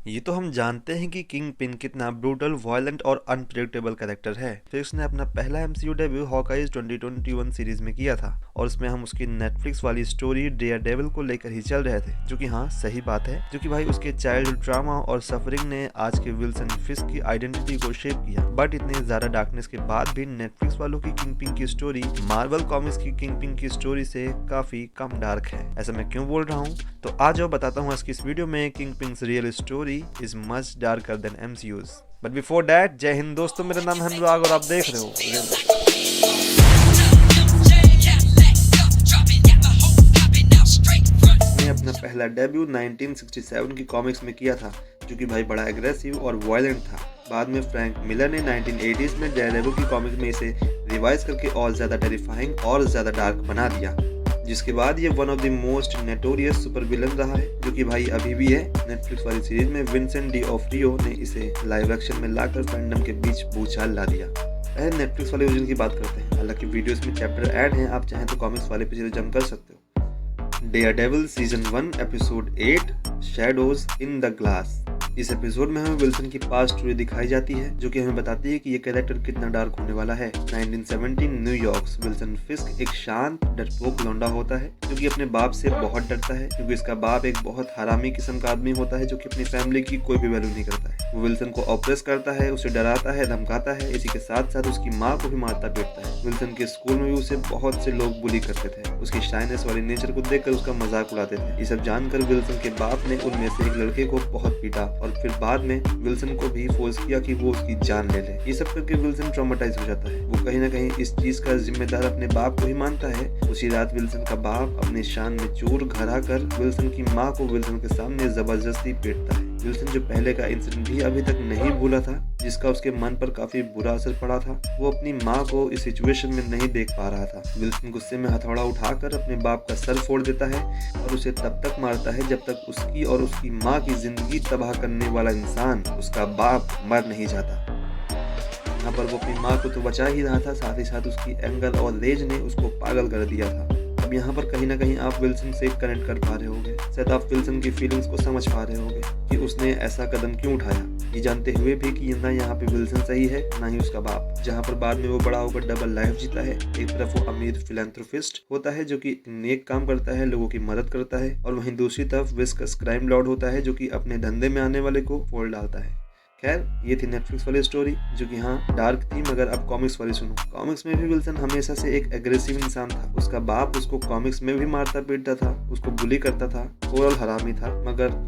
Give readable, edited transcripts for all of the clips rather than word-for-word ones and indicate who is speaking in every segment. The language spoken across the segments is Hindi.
Speaker 1: ये तो हम जानते हैं कि किंग पिन कितना ब्रूटल, वायलेंट और अनप्रेडिक्टेबल कैरेक्टर है। फिक्स ने अपना पहला एमसीयू डेब्यू हॉकाइज 2021 सीरीज में किया था और उसमें हम उसकी नेटफ्लिक्स वाली स्टोरी डेयरडेविल को लेकर ही चल रहे थे, जो कि हाँ सही बात है, जो कि भाई उसके चाइल्डहुड ड्रामा और सफरिंग ने आज के विल्सन फिस्क की आइडेंटिटी को शेप किया। बट इतने ज्यादा डार्कनेस के बाद भी नेटफ्लिक्स वालों की किंग पिन की स्टोरी मार्वल कॉमिक्स की किंग पिन की स्टोरी से काफी कम डार्क है। ऐसा मैं क्यों बोल रहा हूँ, तो आ जाओ बताता हूँ आज की इस वीडियो में king pins real story is much darker than MCU's. But before that, जय हिंद दोस्तों, मेरा नाम है अनुराग और आप देख रहे हो ने अपना पहला डेब्यू 1967 की कॉमिक्स में किया था, जो कि भाई बड़ा एग्रेसिव और वायलेंट था। बाद में फ्रैंक मिलर ने 1980s में डेयरडेविल की कॉमिक्स में इसे रिवाइज करके और ज्यादा टेरिफाइंग और ज्यादा डार्क बना दिया, जिसके बाद ये one of the most notorious super villain रहा है, जो कि भाई अभी भी है। नेटफ्लिक्स वाली सीरीज में विंसेंट डी ऑफ्रियो ने इसे लाइव एक्शन में लाकर फैंडम के बीच भूचाल ला दिया। पहले नेटफ्लिक्स वाले ओरिजिन की बात करते हैं, हालांकि वीडियोस में चैप्टर ऐड हैं, आप चाहें तो कॉमिक्स वाले पे जंप कर सकते हो। Daredevil season 1 episode 8 shadows in the glass. इस एपिसोड में हमें विल्सन की पास्ट स्टोरी दिखाई जाती है, जो कि हमें बताती है कि ये कैरेक्टर कितना डार्क होने वाला है। 1917 न्यूयॉर्क। विल्सन फिस्क एक शांत डरपोक लौंडा होता है, जो कि अपने बाप से बहुत डरता है, क्योंकि इसका बाप एक बहुत हरामी किस्म का आदमी होता है, जो कि अपनी फैमिली की कोई भी वैल्यू नहीं करता है। वो विल्सन को ऑप्रेस करता है, उसे डराता है, धमकाता है, इसी के साथ साथ उसकी माँ को भी मारता पीटता है। विल्सन के स्कूल में भी उसे बहुत से लोग बुली करते थे, उसकी शाइनेस वाली नेचर को देखकर उसका मजाक उड़ाते थे। ये सब जानकर विल्सन के बाप ने उनमें से एक लड़के को बहुत पीटा और फिर बाद में विल्सन को भी फोर्स किया कि वो उसकी जान ले ले। ये सब करके विल्सन ट्रॉमेटाइज हो जाता है। वो कहीं ना कहीं इस चीज का जिम्मेदार अपने बाप को ही मानता है। उसी रात विल्सन का बाप अपने शान में चोर घरा कर विल्सन की माँ को विल्सन के सामने जबरदस्ती पीटता है। विल्सन जो पहले का इंसिडेंट भी अभी तक नहीं भूला था, जिसका उसके मन पर काफी बुरा असर पड़ा था, वो अपनी माँ को इस सिचुएशन में नहीं देख पा रहा था। विल्सन गुस्से में हथौड़ा उठाकर अपने बाप का सर फोड़ देता है और उसे तब तक मारता है जब तक उसकी और उसकी माँ की जिंदगी तबाह करने वाला इंसान, उसका बाप, मर नहीं जाता। यहाँ पर वो अपनी माँ को तो बचा ही रहा था, साथ ही साथ उसकी एंगर और रेज ने उसको पागल कर दिया था। अब यहाँ पर कहीं ना कहीं आप विल्सन से कनेक्ट कर पा रहे होंगे, शायद आप विल्सन की फीलिंग्स को समझ पा रहे होंगे कि उसने ऐसा कदम क्यों उठाया, ये जानते हुए भी कि ना यहाँ पे विल्सन सही है ना ही उसका बाप। जहाँ पर बाद में वो बड़ा होकर डबल लाइफ जीता है। एक तरफ वो अमीर फिलैंथ्रोपिस्ट होता है, जो कि नेक काम करता है, लोगों की मदद करता है, और वहीं दूसरी तरफ विस्कस क्राइम लॉर्ड होता है, जो कि अपने धंधे में आने वाले को फोड़ डालता है। खैर, ये थी नेटफ्लिक्स वाली स्टोरी, जो कि हाँ डार्क थी, मगर अब कॉमिक्स वाली सुनो। कॉमिक्स में भी विल्सन हमेशा से एक एग्रेसिव इंसान था। उसका बाप उसको कॉमिक्स में भी मारता पीटता था, उसको बुली करता था, ओवरऑल हरामी था।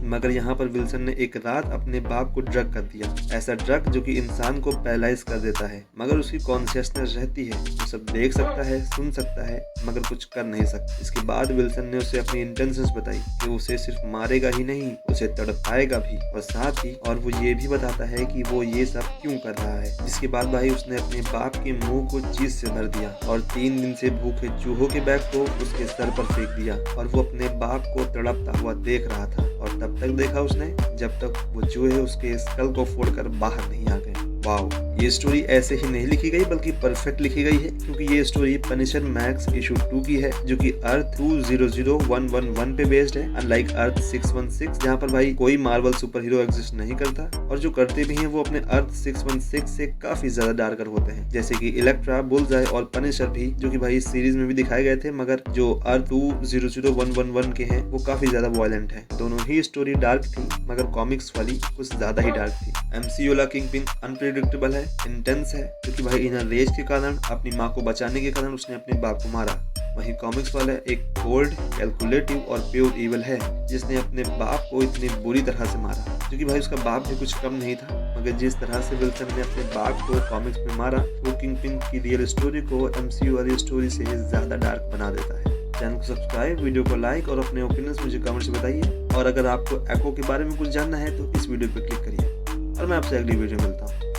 Speaker 1: मगर यहाँ पर विल्सन ने एक रात अपने बाप को ड्रग कर दिया, ऐसा ड्रग जो कि इंसान को पैरालाइज कर देता है, मगर उसकी कॉन्शियसनेस रहती है, वो सब देख सकता है, सुन सकता है, मगर कुछ कर नहीं सकता। इसके बाद विल्सन ने उसे अपनी इंटेंशंस बताई कि उसे सिर्फ मारेगा ही नहीं, उसे तड़पाएगा भी, और साथ ही और वो ये भी बताता है कि वो ये सब क्यों कर रहा है। जिसके बाद भाई उसने अपने बाप के मुंह को चीज से भर दिया और 3 दिन से भूखे चूहों के बैग को उसके सर पर फेंक दिया, और वो अपने बाप को तड़पता हुआ देख रहा था। और तब तक देखा उसने जब तक वो चूहे उसके स्कल को फोड़कर बाहर नहीं आ गए। वाओ, ये स्टोरी ऐसे ही नहीं लिखी गई बल्कि परफेक्ट लिखी गई है, क्योंकि ये स्टोरी पनिशर मैक्स इशू 2 की है, जो कि अर्थ 200111 पे बेस्ड है, अनलाइक अर्थ 616, जहाँ पर भाई कोई मार्वल सुपर हीरो एग्जिस्ट नहीं करता, और जो करते भी हैं वो अपने अर्थ 616 से काफी ज्यादा डार्कर होते हैं, जैसे कि इलेक्ट्रा, बुलजाई और पनिशर भी, जो कि भाई इस सीरीज में भी दिखाए गए थे, मगर जो अर्थ 200111 के हैं वो काफी ज्यादा वायलेंट है। दोनों ही स्टोरी डार्क थी, मगर कॉमिक्स वाली कुछ ज्यादा ही डार्क थी। एमसीयू वाला किंग पिन अनप्रेडिक्टेबल है, इंटेंस है, क्योंकि भाई इनर रेज के कारण, अपनी माँ को बचाने के कारण उसने अपने बाप को मारा। वहीं कॉमिक्स वाला एक कोल्ड, कैलकुलेटिव और प्योर इविल है, जिसने अपने बाप को इतनी बुरी तरह से मारा, क्योंकि भाई उसका बाप भी कुछ कम नहीं था। मगर जिस तरह से विल्सन ने अपने बाप को कॉमिक्स में मारा, वो किंग पिन की रियल स्टोरी को एमसीयू वाली स्टोरी से ज्यादा डार्क बना देता है। चैनल को सब्सक्राइब, वीडियो को लाइक और अपने ओपिनियंस मुझे कमेंट से बताइए। और अगर आपको एको के बारे में कुछ जानना है तो इस वीडियो पर क्लिक करिए, और मैं आपसे अगली वीडियो में मिलता हूँ।